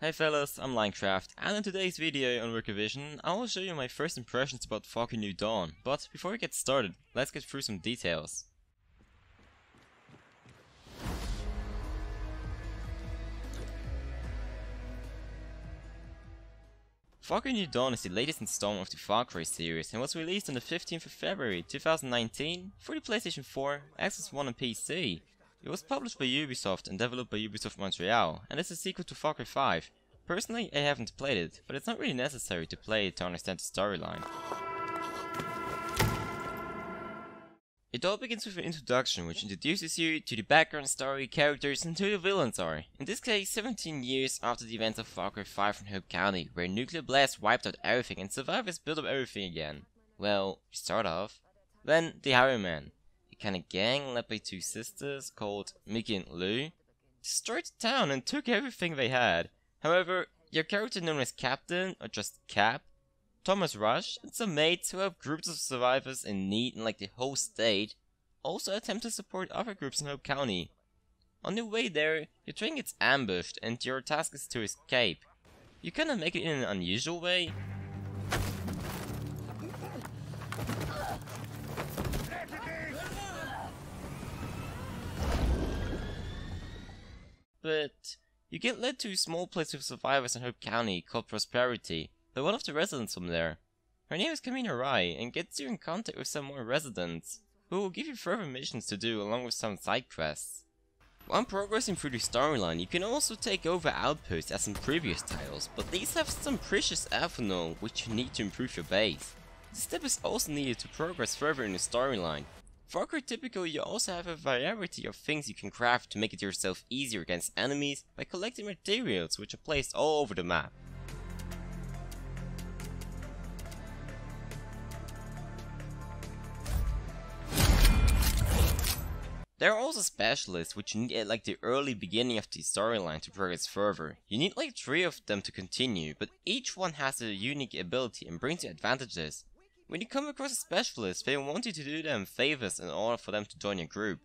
Hey fellas, I'm LNCRFT, and in today's video on Rookervision, I will show you my first impressions about Farcry New Dawn. But before we get started, let's get through some details. Farcry New Dawn is the latest installment of the Farcry series and was released on the 15th of February 2019 for the PlayStation 4, Xbox One and PC. It was published by Ubisoft and developed by Ubisoft Montreal, and is a sequel to Farcry 5. Personally, I haven't played it, but it's not really necessary to play it to understand the storyline. It all begins with an introduction which introduces you to the background story, characters and who the villains are. In this case, 17 years after the events of Farcry 5 in Hope County, where a nuclear blast wiped out everything and survivors built up everything again. Well, we start off. Then, the Highwaymen, a kind of gang led by two sisters called Mickey and Lou, destroyed the town and took everything they had. However, your character known as Captain, or just Cap, Thomas Rush, and some mates who help groups of survivors in need in like the whole state, also attempt to support other groups in Hope County. On your way there, your train gets ambushed and your task is to escape. You kinda make it in an unusual way. But you get led to a small place with survivors in Hope County called Prosperity by one of the residents from there. Her name is Kamina Rai and gets you in contact with some more residents, who will give you further missions to do along with some side quests. While progressing through the storyline, you can also take over outposts as in previous titles, but these have some precious ethanol which you need to improve your base. This step is also needed to progress further in the storyline. Farcry typically you also have a variety of things you can craft to make it yourself easier against enemies by collecting materials which are placed all over the map. There are also specialists which you need at like the early beginning of the storyline to progress further. You need like 3 of them to continue, but each one has a unique ability and brings you advantages. When you come across a specialist, they want you to do them favors in order for them to join your group.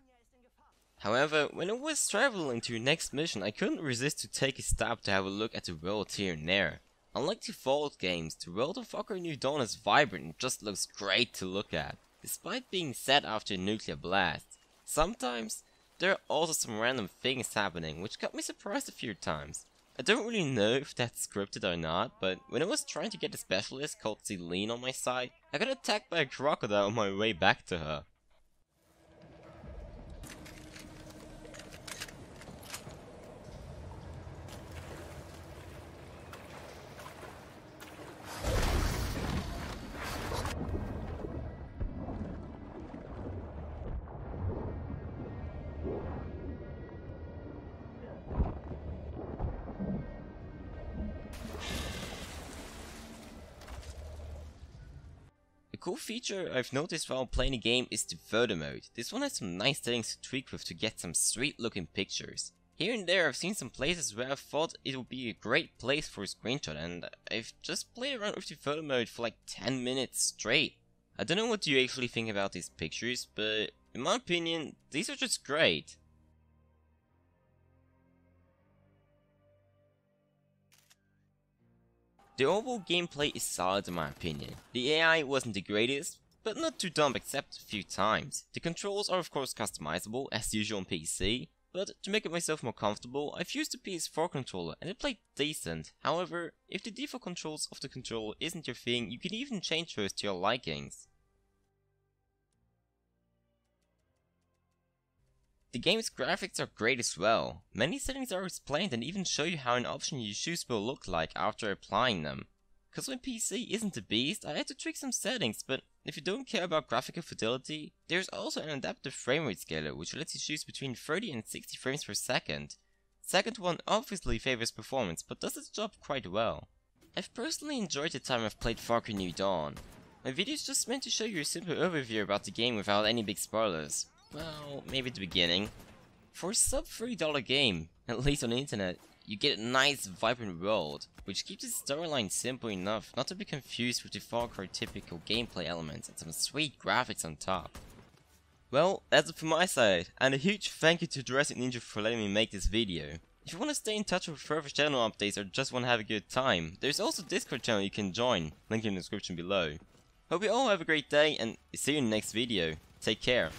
However, when I was traveling to your next mission, I couldn't resist to take a stop to have a look at the world here and there. Unlike the Fallout games, the world of Farcry New Dawn is vibrant and just looks great to look at, despite being set after a nuclear blast. Sometimes, there are also some random things happening, which got me surprised a few times. I don't really know if that's scripted or not, but when I was trying to get a specialist called Celine on my side, I got attacked by a crocodile on my way back to her. A cool feature I've noticed while playing the game is the photo mode. This one has some nice settings to tweak with to get some sweet looking pictures. Here and there I've seen some places where I thought it would be a great place for a screenshot, and I've just played around with the photo mode for like 10 minutes straight. I don't know what you actually think about these pictures, but in my opinion, these are just great. The overall gameplay is solid in my opinion. The AI wasn't the greatest, but not too dumb except a few times. The controls are of course customizable as usual on PC, but to make it myself more comfortable, I've used the PS4 controller and it played decent. However, if the default controls of the controller isn't your thing, you can even change those to your likings. The game's graphics are great as well. Many settings are explained and even show you how an option you choose will look like after applying them. Cause my PC isn't a beast, I had to tweak some settings, but if you don't care about graphical fidelity, there's also an adaptive framerate scaler which lets you choose between 30 and 60 frames per second. The second one obviously favors performance, but does its job quite well. I've personally enjoyed the time I've played Farcry New Dawn. My video is just meant to show you a simple overview about the game without any big spoilers. Well, maybe at the beginning. For a sub $3 game, at least on the internet, you get a nice vibrant world, which keeps its storyline simple enough not to be confused with the Farcry typical gameplay elements and some sweet graphics on top. Well, that's it from my side, and a huge thank you to Jurassic Ninja for letting me make this video. If you want to stay in touch with further channel updates or just want to have a good time, there's also a Discord channel you can join, link in the description below. Hope you all have a great day and see you in the next video. Take care.